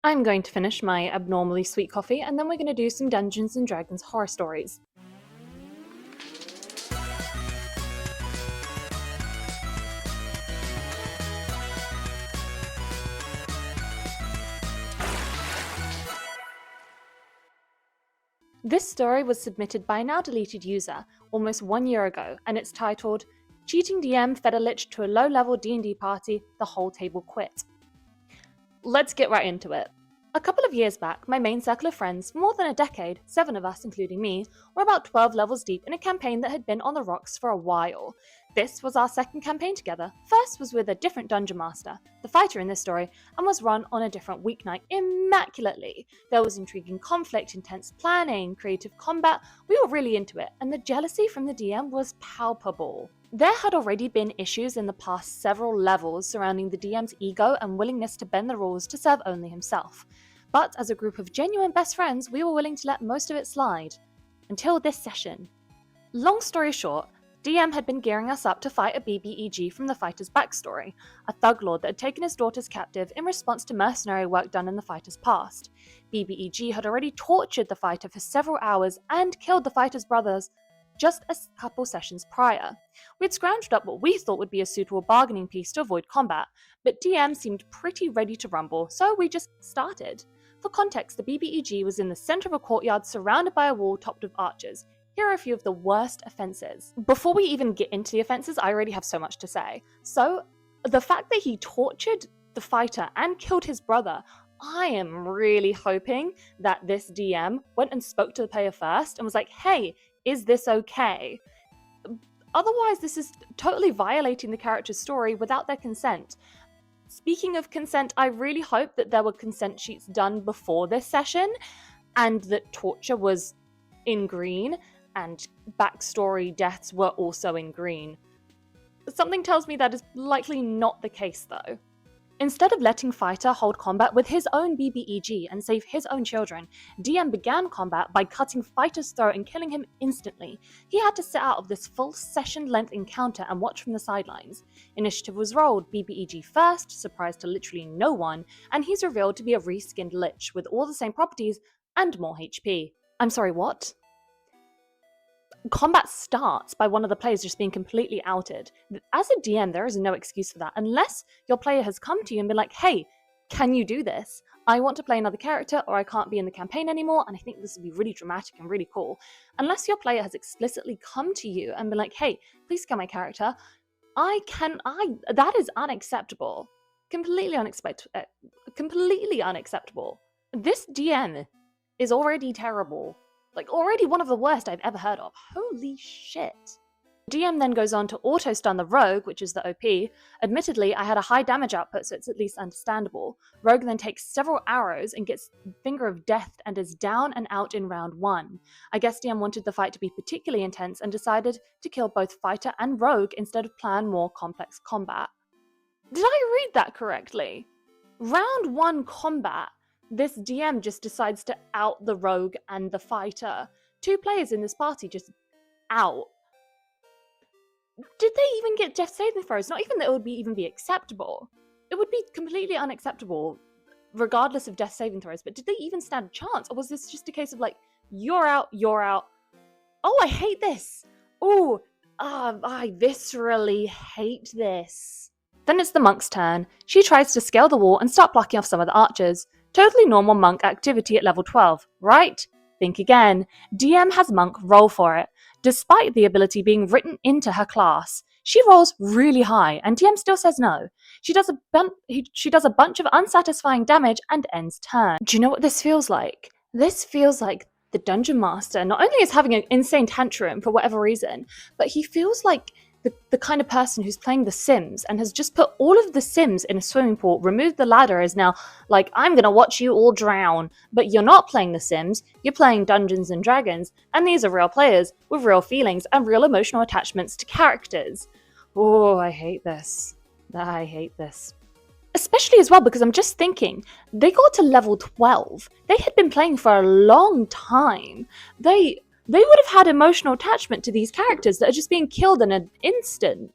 I'm going to finish my abnormally sweet coffee, and then we're going to do some Dungeons & Dragons horror stories. This story was submitted by a now deleted user almost 1 year ago, and it's titled, Cheating DM Fed a Lich to a Low-Level D&D Party, the Whole Table Quit. Let's get right into it. A couple of years back, my main circle of friends, for more than a decade, 7 of us including me, were about 12 levels deep in a campaign that had been on the rocks for a while. This was our second campaign together. First was with a different dungeon master, the fighter in this story, and was run on a different weeknight immaculately. There was intriguing conflict, intense planning, creative combat. We were really into it, and the jealousy from the DM was palpable. There had already been issues in the past several levels surrounding the DM's ego and willingness to bend the rules to serve only himself. But as a group of genuine best friends, we were willing to let most of it slide. Until this session. Long story short, DM had been gearing us up to fight a BBEG from the fighter's backstory, a thug lord that had taken his daughters captive in response to mercenary work done in the fighter's past. BBEG had already tortured the fighter for several hours and killed the fighter's brothers just a couple sessions prior. We'd scrounged up what we thought would be a suitable bargaining piece to avoid combat, but DM seemed pretty ready to rumble, so we just started. For context, the BBEG was in the center of a courtyard surrounded by a wall topped with archers. Here are a few of the worst offenses. Before we even get into the offenses, I already have so much to say. So, the fact that he tortured the fighter and killed his brother, I am really hoping that this DM went and spoke to the player first and was like, hey, is this okay? Otherwise, this is totally violating the character's story without their consent. Speaking of consent, I really hope that there were consent sheets done before this session and that torture was in green and backstory deaths were also in green. Something tells me that is likely not the case though. Instead of letting fighter hold combat with his own BBEG and save his own children, DM began combat by cutting fighter's throat and killing him instantly. He had to sit out of this full session-length encounter and watch from the sidelines. Initiative was rolled, BBEG first, surprised to literally no one, and he's revealed to be a reskinned lich with all the same properties and more HP. I'm sorry, what? Combat starts by one of the players just being completely outed. As a DM, there is no excuse for that, unless your player has come to you and been like, hey, can you do this? I want to play another character, or I can't be in the campaign anymore, and I think this would be really dramatic and really cool. Unless your player has explicitly come to you and been like, hey, please kill my character, that is unacceptable. Completely unacceptable. This DM is already terrible. Already one of the worst I've ever heard of. Holy shit. DM then goes on to auto-stun the rogue, which is the OP. Admittedly, I had a high damage output, so it's at least understandable. Rogue then takes several arrows and gets Finger of Death and is down and out in round 1. I guess DM wanted the fight to be particularly intense and decided to kill both fighter and rogue instead of plan more complex combat. Did I read that correctly? Round 1 combat. This DM just decides to out the rogue and the fighter. 2 players in this party just out. Did they even get death saving throws? Not even that it would even be acceptable. It would be completely unacceptable, regardless of death saving throws, but did they even stand a chance? Or was this just a case of you're out, you're out. Oh, I hate this. Oh, I viscerally hate this. Then it's the monk's turn. She tries to scale the wall and start blocking off some of the archers. Totally normal monk activity at level 12, right? Think again. DM has monk roll for it, despite the ability being written into her class. She rolls really high, and DM still says no. She does a bunch of unsatisfying damage and ends turn. Do you know what this feels like? This feels like the dungeon master not only is having an insane tantrum for whatever reason, but he feels like the kind of person who's playing The Sims and has just put all of the Sims in a swimming pool, removed the ladder, is now like, I'm gonna watch you all drown. But you're not playing The Sims, you're playing Dungeons and Dragons, and these are real players with real feelings and real emotional attachments to characters. Oh, I hate this. I hate this. Especially as well because I'm just thinking, they got to level 12. They had been playing for a long time. They would have had emotional attachment to these characters that are just being killed in an instant.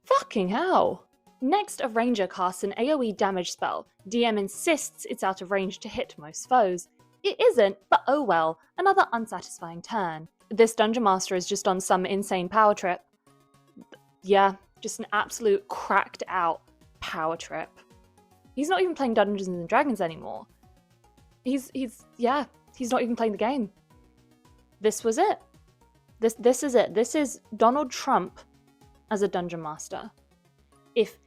Fucking hell. Next, a ranger casts an AoE damage spell. DM insists it's out of range to hit most foes. It isn't, but oh well, another unsatisfying turn. This Dungeon Master is just on some insane power trip. Yeah, just an absolute cracked out power trip. He's not even playing Dungeons and Dragons anymore. He's not even playing the game. This was it. This is it. This is Donald Trump as a Dungeon Master. If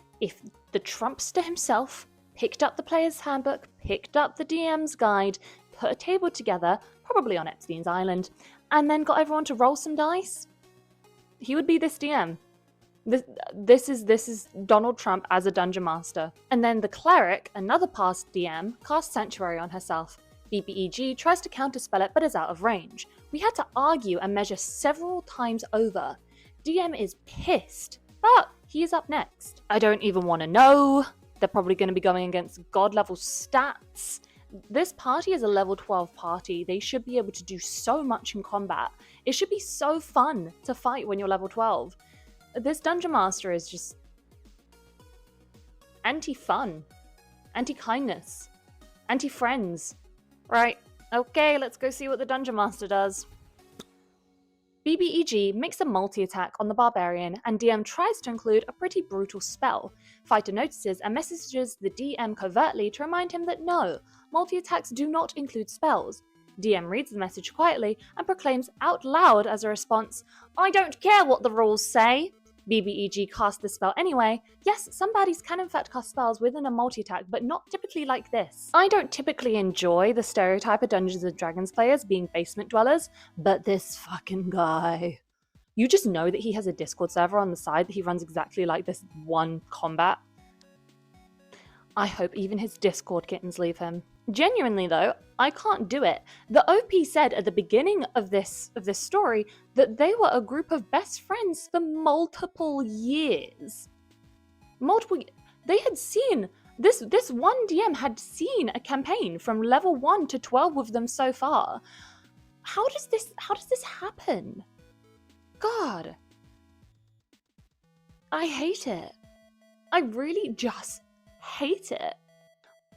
the Trumpster himself picked up the player's handbook, picked up the DM's guide, put a table together, probably on Epstein's Island, and then got everyone to roll some dice, he would be this DM. This is Donald Trump as a Dungeon Master. And then the Cleric, another past DM, casts Sanctuary on herself. BBEG tries to counterspell it but is out of range. We had to argue and measure several times over. DM is pissed, but he is up next. I don't even want to know. They're probably going to be going against god level stats. This party is a level 12 party. They should be able to do so much in combat. It should be so fun to fight when you're level 12. This Dungeon Master is just anti-fun, anti-kindness, anti-friends. Right, okay, let's go see what the Dungeon Master does. BBEG makes a multi-attack on the Barbarian, and DM tries to include a pretty brutal spell. Fighter notices and messages the DM covertly to remind him that no, multi-attacks do not include spells. DM reads the message quietly and proclaims out loud as a response, "I don't care what the rules say." BBEG casts the spell anyway. Yes, some baddies can in fact cast spells within a multi-attack, but not typically like this. I don't typically enjoy the stereotype of Dungeons & Dragons players being basement dwellers, but this fucking guy. You just know that he has a Discord server on the side that he runs exactly like this one combat. I hope even his Discord kittens leave him. Genuinely though, I can't do it. The OP said at the beginning of this story that they were a group of best friends for multiple years. They had seen this one DM had seen a campaign from level 1 to 12 with them so far. How does this happen? God. I hate it. I really just hate it.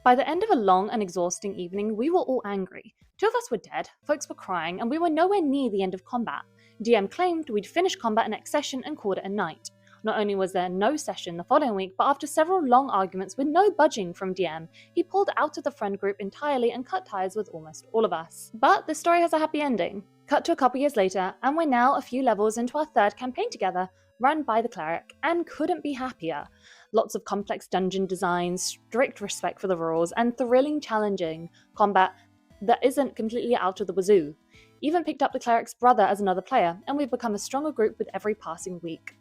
By the end of a long and exhausting evening, we were all angry. 2 of us were dead, folks were crying, and we were nowhere near the end of combat. DM claimed we'd finish combat next session and called it a night. Not only was there no session the following week, but after several long arguments with no budging from DM, he pulled out of the friend group entirely and cut ties with almost all of us. But the story has a happy ending. Cut to a couple years later, and we're now a few levels into our 3rd campaign together, run by the Cleric, and couldn't be happier. Lots of complex dungeon designs, strict respect for the rules, and thrilling, challenging combat that isn't completely out of the wazoo. Even picked up the Cleric's brother as another player, and we've become a stronger group with every passing week.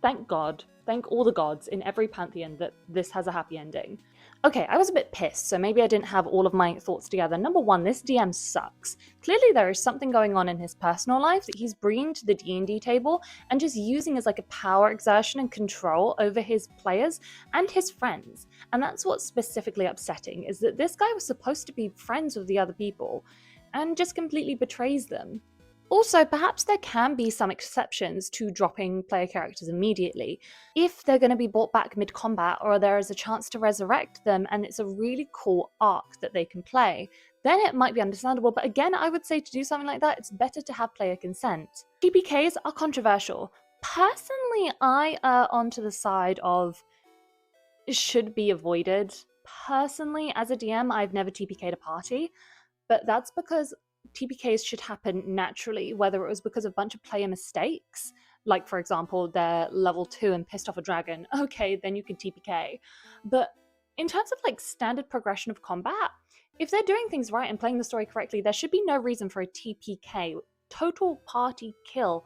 Thank God, thank all the gods in every pantheon that this has a happy ending. Okay, I was a bit pissed, so maybe I didn't have all of my thoughts together. Number 1, this DM sucks. Clearly there is something going on in his personal life that he's bringing to the D&D table and just using as like a power exertion and control over his players and his friends. And that's what's specifically upsetting, is that this guy was supposed to be friends with the other people and just completely betrays them. Also, perhaps there can be some exceptions to dropping player characters immediately. If they're going to be brought back mid-combat or there is a chance to resurrect them and it's a really cool arc that they can play, then it might be understandable. But again, I would say to do something like that, it's better to have player consent. TPKs are controversial. Personally, I err onto the side of should be avoided. Personally, as a DM, I've never TPK'd a party, but that's because TPKs should happen naturally, whether it was because of a bunch of player mistakes, like for example, they're level 2 and pissed off a dragon, okay, then you can TPK. But in terms of like standard progression of combat, if they're doing things right and playing the story correctly, there should be no reason for a TPK, total party kill.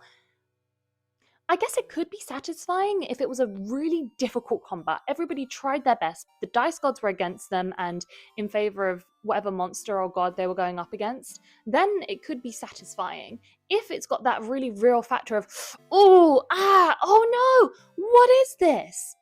I guess it could be satisfying if it was a really difficult combat. Everybody tried their best. The dice gods were against them and in favor of whatever monster or god they were going up against. Then it could be satisfying. If it's got that really real factor of, oh no, what is this?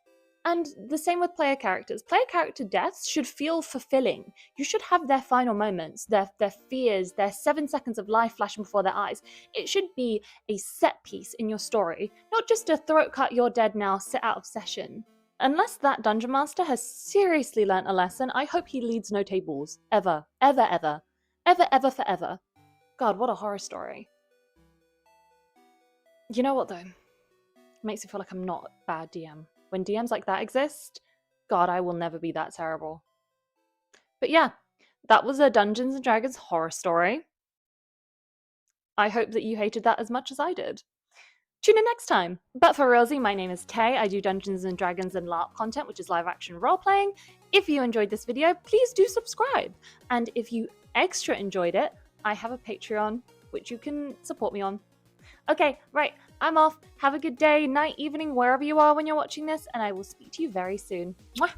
And the same with player characters. Player character deaths should feel fulfilling. You should have their final moments, their fears, their 7 seconds of life flashing before their eyes. It should be a set piece in your story, not just a throat cut, you're dead now, sit out of session. Unless that dungeon master has seriously learnt a lesson, I hope he leads no tables. Ever. Ever, ever. Ever, ever, forever. God, what a horror story. You know what, though? It makes me feel like I'm not a bad DM. When DMs like that exist, God, I will never be that terrible. But yeah, that was a Dungeons & Dragons horror story. I hope that you hated that as much as I did. Tune in next time. But for realsy, my name is Tay. I do Dungeons & Dragons and LARP content, which is live action role-playing. If you enjoyed this video, please do subscribe. And if you extra enjoyed it, I have a Patreon, which you can support me on. Okay, right, I'm off. Have a good day, night, evening, wherever you are when you're watching this, and I will speak to you very soon. Mwah!